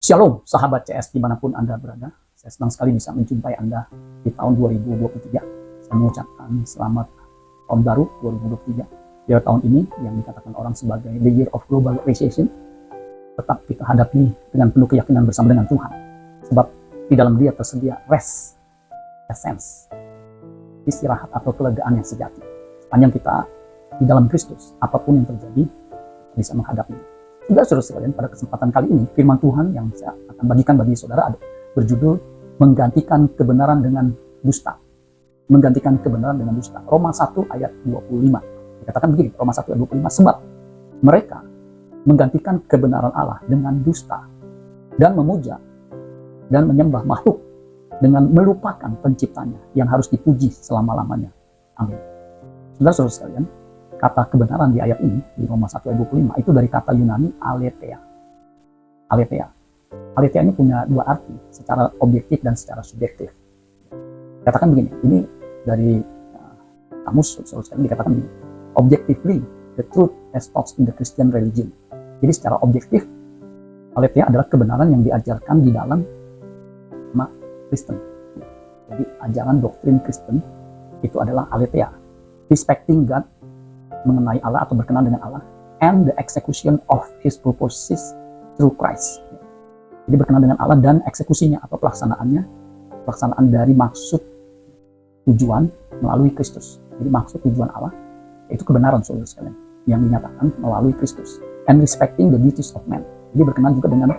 Shalom sahabat CS dimanapun Anda berada. Saya senang sekali bisa menjumpai Anda di tahun 2023. Saya mengucapkan selamat tahun baru 2023. Di tahun ini yang dikatakan orang sebagai the year of global recession, tetap kita hadapi dengan penuh keyakinan bersama dengan Tuhan. Sebab di dalam Dia tersedia rest, essence, istirahat atau kelegaan yang sejati. Sepanjang kita di dalam Kristus, apapun yang terjadi bisa menghadapi. Saudara sekalian, pada kesempatan kali ini firman Tuhan yang saya akan bagikan bagi saudara ada berjudul menggantikan kebenaran dengan dusta. Menggantikan kebenaran dengan dusta. Roma 1 ayat 25. Dikatakan begini, Roma 1 ayat 25, sebab mereka menggantikan kebenaran Allah dengan dusta dan memuja dan menyembah makhluk dengan melupakan penciptanya yang harus dipuji selama-lamanya. Amin. Saudara sekalian, kata kebenaran di ayat ini, di Roma 1 ayat 25, itu dari kata Yunani aletheia. Aletheia. Aletheia ini punya dua arti, secara objektif dan secara subjektif. Katakan begini, ini dari kamus, sekali dikatakan begini, objectively, the truth as taught in the Christian religion. Jadi secara objektif, aletheia adalah kebenaran yang diajarkan di dalam agama Kristen. Jadi ajaran doktrin Kristen itu adalah aletheia. Respecting God, mengenai Allah atau berkenan dengan Allah, and the execution of His purposes through Christ. Jadi berkenan dengan Allah dan eksekusinya atau pelaksanaan dari maksud tujuan melalui Kristus. Jadi maksud tujuan Allah yaitu kebenaran, saudara sekalian, yang dinyatakan melalui Kristus. And respecting the duties of man. Jadi berkenan juga dengan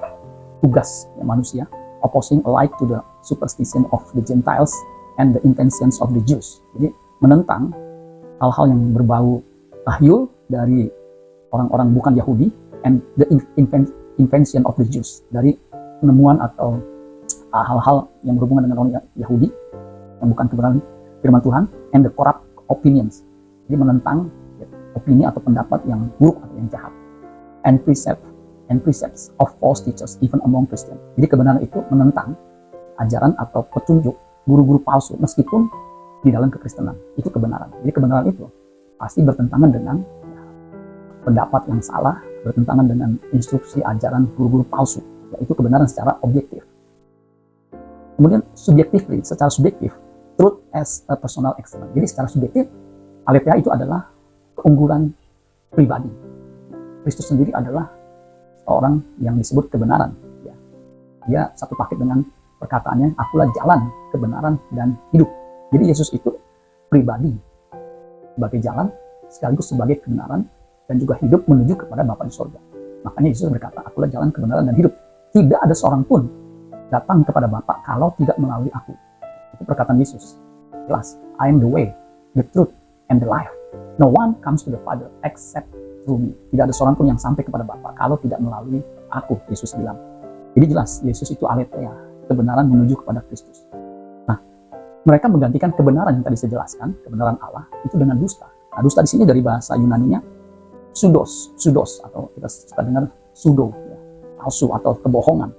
tugas manusia, opposing alike to the superstition of the Gentiles and the intentions of the Jews. Jadi menentang hal-hal yang berbau tahyul dari orang-orang bukan Yahudi and the invention of the Jews, dari penemuan atau hal-hal yang berhubungan dengan orang Yahudi yang bukan kebenaran firman Tuhan, and the corrupt opinions. Jadi menentang opini atau pendapat yang buruk atau yang jahat, and precepts of false teachers even among Christians. Jadi kebenaran itu menentang ajaran atau petunjuk guru-guru palsu meskipun di dalam kekristenan. Itu kebenaran. Jadi kebenaran itu pasti bertentangan dengan pendapat yang salah, bertentangan dengan instruksi ajaran guru-guru palsu, yaitu kebenaran secara objektif. Kemudian subjektifly, secara subjektif, truth as a personal excellence. Jadi secara subjektif, aletheia itu adalah keunggulan pribadi. Kristus sendiri adalah seorang yang disebut kebenaran. Dia satu paket dengan perkataannya, akulah jalan, kebenaran, dan hidup. Jadi Yesus itu pribadi, sebagai jalan, sekaligus sebagai kebenaran, dan juga hidup menuju kepada Bapa di sorga. Makanya Yesus berkata, akulah jalan, kebenaran, dan hidup. Tidak ada seorang pun datang kepada Bapa kalau tidak melalui aku. Itu perkataan Yesus. Jelas, I am the way, the truth, and the life. No one comes to the Father except through me. Tidak ada seorang pun yang sampai kepada Bapa kalau tidak melalui aku, Yesus bilang. Jadi jelas, Yesus itu aletheia, kebenaran menuju kepada Kristus. Mereka menggantikan kebenaran yang tadi saya jelaskan, kebenaran Allah, itu dengan dusta. Nah, dusta di sini dari bahasa Yunaninya pseudos atau kita suka dengar pseudo, ya, palsu atau kebohongan.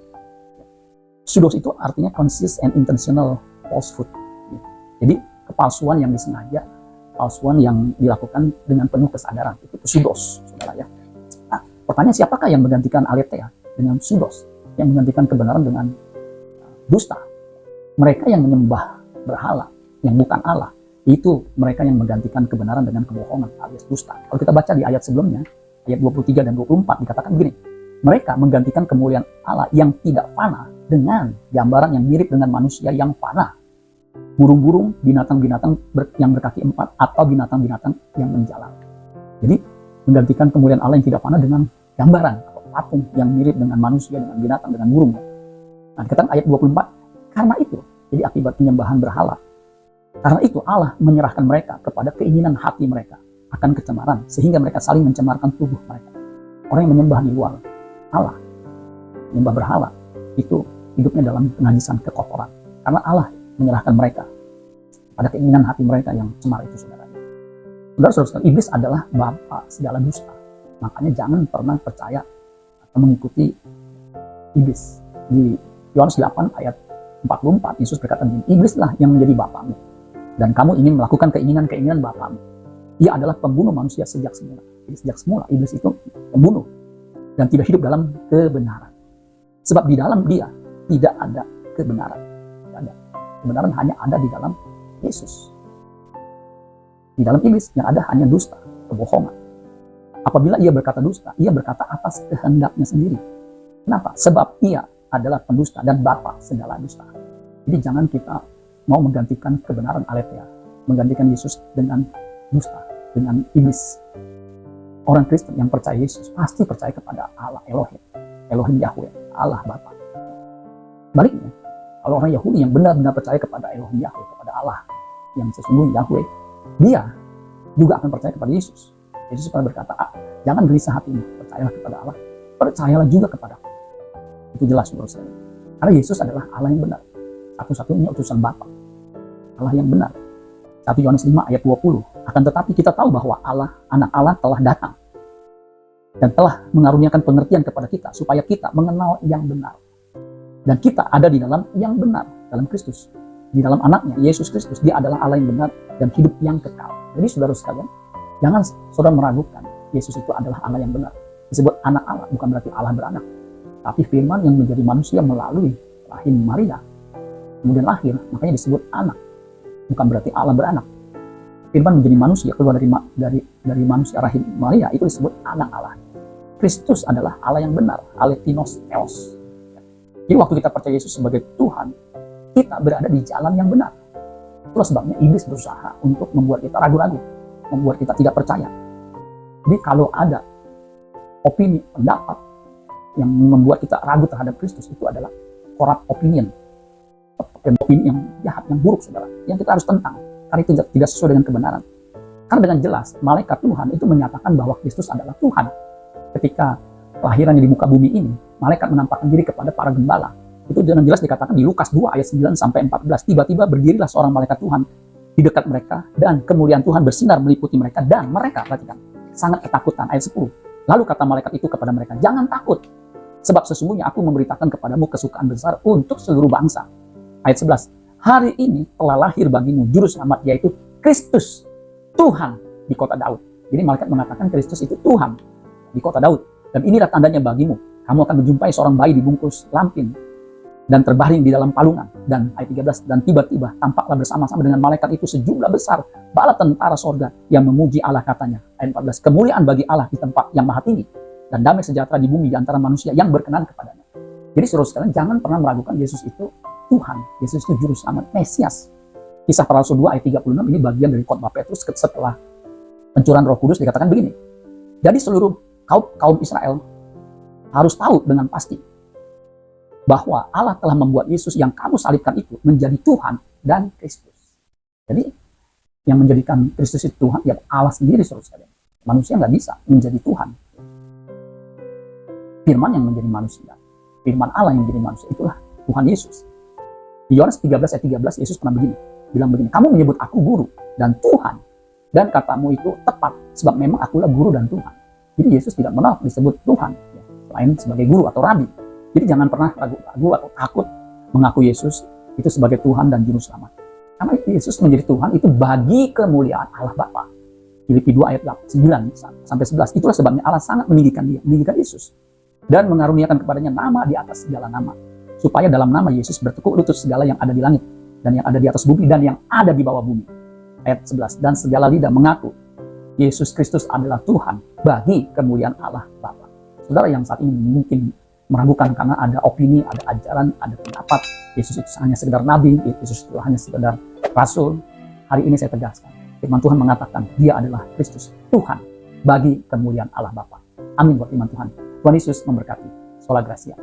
Pseudos itu artinya conscious and intentional falsehood. Ya. Jadi kepalsuan yang disengaja, palsuan yang dilakukan dengan penuh kesadaran, itu pseudos, saudara ya. Nah, pertanyaan siapakah yang menggantikan aletheia dengan pseudos, yang menggantikan kebenaran dengan dusta? Mereka yang menyembah berhala yang bukan Allah, itu mereka yang menggantikan kebenaran dengan kebohongan alias dusta. Kalau kita baca di ayat sebelumnya, ayat 23 dan 24 dikatakan begini, mereka menggantikan kemuliaan Allah yang tidak fana dengan gambaran yang mirip dengan manusia yang fana, burung-burung, binatang-binatang yang berkaki empat, atau binatang-binatang yang menjalar. Jadi menggantikan kemuliaan Allah yang tidak fana dengan gambaran atau patung yang mirip dengan manusia, dengan binatang, dengan burung. Nah, dikatakan ayat 24, karena itu, jadi akibat penyembahan berhala. Karena itu Allah menyerahkan mereka kepada keinginan hati mereka akan kecemaran, sehingga mereka saling mencemarkan tubuh mereka. Orang yang menyembah di luar Allah, menyembah berhala, itu hidupnya dalam penajisan kekotoran. Karena Allah menyerahkan mereka pada keinginan hati mereka yang cemar itu, saudara. Saudara, iblis adalah bapa segala dusta. Makanya jangan pernah percaya atau mengikuti iblis. Di Yohanes 8 ayat 44, Yesus berkata begini, iblislah yang menjadi bapamu, dan kamu ingin melakukan keinginan-keinginan bapamu. Ia adalah pembunuh manusia sejak semula. Jadi sejak semula iblis itu pembunuh dan tidak hidup dalam kebenaran. Sebab di dalam dia tidak ada kebenaran. Tidak ada. Kebenaran hanya ada di dalam Yesus. Di dalam iblis yang ada hanya dusta, kebohongan. Apabila ia berkata dusta, ia berkata atas kehendaknya sendiri. Kenapa? Sebab ia adalah pendusta dan bapa segala dusta. Jadi jangan kita mau menggantikan kebenaran aletheia, menggantikan Yesus dengan dusta, dengan iblis. Orang Kristen yang percaya Yesus pasti percaya kepada Allah Elohim, Elohim Yahweh, Allah Bapa. Baliknya, kalau orang Yahudi yang benar-benar percaya kepada Elohim Yahweh, kepada Allah yang sesungguhnya Yahweh, dia juga akan percaya kepada Yesus. Yesus pernah berkata, jangan gelisah hatimu, percayalah kepada Allah, percayalah juga kepada aku. Itu jelas menurut saya. Karena Yesus adalah Allah yang benar, satu-satunya utusan Bapa, Allah yang benar. 1 Yohanes 5 ayat 20. Akan tetapi kita tahu bahwa Allah, anak Allah telah datang dan telah mengaruniakan pengertian kepada kita supaya kita mengenal yang benar. Dan kita ada di dalam yang benar, dalam Kristus. Di dalam anaknya, Yesus Kristus. Dia adalah Allah yang benar dan hidup yang kekal. Jadi saudara sekalian, jangan saudara meragukan Yesus itu adalah Allah yang benar. Disebut anak Allah, bukan berarti Allah beranak. Tapi firman yang menjadi manusia melalui rahim Maria, kemudian lahir, makanya disebut anak. Bukan berarti Allah beranak. Firman menjadi manusia, keluar dari manusia rahim Maria, itu disebut anak Allah. Kristus adalah Allah yang benar, Aletinos Theos. Jadi waktu kita percaya Yesus sebagai Tuhan, kita berada di jalan yang benar. Itulah sebabnya iblis berusaha untuk membuat kita ragu-ragu, membuat kita tidak percaya. Jadi kalau ada opini, pendapat yang membuat kita ragu terhadap Kristus, itu adalah corrupt opinion. Opini yang jahat, yang buruk, saudara. Yang kita harus tentang, karena itu tidak sesuai dengan kebenaran. Karena dengan jelas, malaikat Tuhan itu menyatakan bahwa Kristus adalah Tuhan. Ketika kelahirannya di muka bumi ini, malaikat menampakkan diri kepada para gembala. Itu dengan jelas dikatakan di Lukas 2 ayat 9-14. Tiba-tiba berdirilah seorang malaikat Tuhan di dekat mereka, dan kemuliaan Tuhan bersinar meliputi mereka, dan mereka, perhatikan, sangat ketakutan. Ayat 10. Lalu kata malaikat itu kepada mereka, jangan takut, sebab sesungguhnya aku memberitakan kepadamu kesukaan besar untuk seluruh bangsa. Ayat 11. Hari ini telah lahir bagimu juru selamat, yaitu Kristus, Tuhan di kota Daud. Jadi malaikat mengatakan Kristus itu Tuhan di kota Daud. Dan inilah tandanya bagimu. Kamu akan menjumpai seorang bayi dibungkus lampin dan terbaring di dalam palungan. Dan ayat 13. Dan tiba-tiba tampaklah bersama-sama dengan malaikat itu sejumlah besar bala tentara sorga yang memuji Allah, katanya. Ayat 14. Kemuliaan bagi Allah di tempat yang maha tinggi, dan damai sejahtera di bumi di antara manusia yang berkenan kepadanya. Jadi saudara sekalian, jangan pernah meragukan Yesus itu Tuhan. Yesus itu juru selamat, Mesias. Kisah para Rasul 2 ayat 36 ini bagian dari khotbah Petrus setelah pencurahan Roh Kudus, dikatakan begini. Jadi seluruh kaum Israel harus tahu dengan pasti bahwa Allah telah membuat Yesus yang kamu salibkan itu menjadi Tuhan dan Kristus. Jadi yang menjadikan Kristus itu Tuhan, ya Allah sendiri, saudara sekalian. Manusia nggak bisa menjadi Tuhan. Firman yang menjadi manusia, firman Allah yang menjadi manusia, itulah Tuhan Yesus. Di Yohanes 13 ayat 13, Yesus pernah bilang begini, kamu menyebut aku guru dan Tuhan, dan katamu itu tepat, sebab memang akulah guru dan Tuhan. Jadi Yesus tidak menolak disebut Tuhan, ya, selain sebagai guru atau rabi. Jadi jangan pernah ragu-ragu atau takut mengaku Yesus itu sebagai Tuhan dan Juru Selamat. Karena Yesus menjadi Tuhan itu bagi kemuliaan Allah Bapa. Filipi 2 ayat 9-11. Itulah sebabnya Allah sangat meninggikan dia, meninggikan Yesus. Dan mengaruniakan kepadanya nama di atas segala nama. Supaya dalam nama Yesus bertekuk lutut segala yang ada di langit, dan yang ada di atas bumi, dan yang ada di bawah bumi. Ayat 11. Dan segala lidah mengaku Yesus Kristus adalah Tuhan bagi kemuliaan Allah Bapa. Saudara yang saat ini mungkin meragukan karena ada opini, ada ajaran, ada pendapat Yesus itu hanya sekedar nabi, Yesus itu hanya sekedar rasul. Hari ini saya tegaskan, firman Tuhan mengatakan dia adalah Kristus, Tuhan bagi kemuliaan Allah Bapa. Amin buat firman Tuhan. Tuhan Yesus memberkati. Sola Gracia.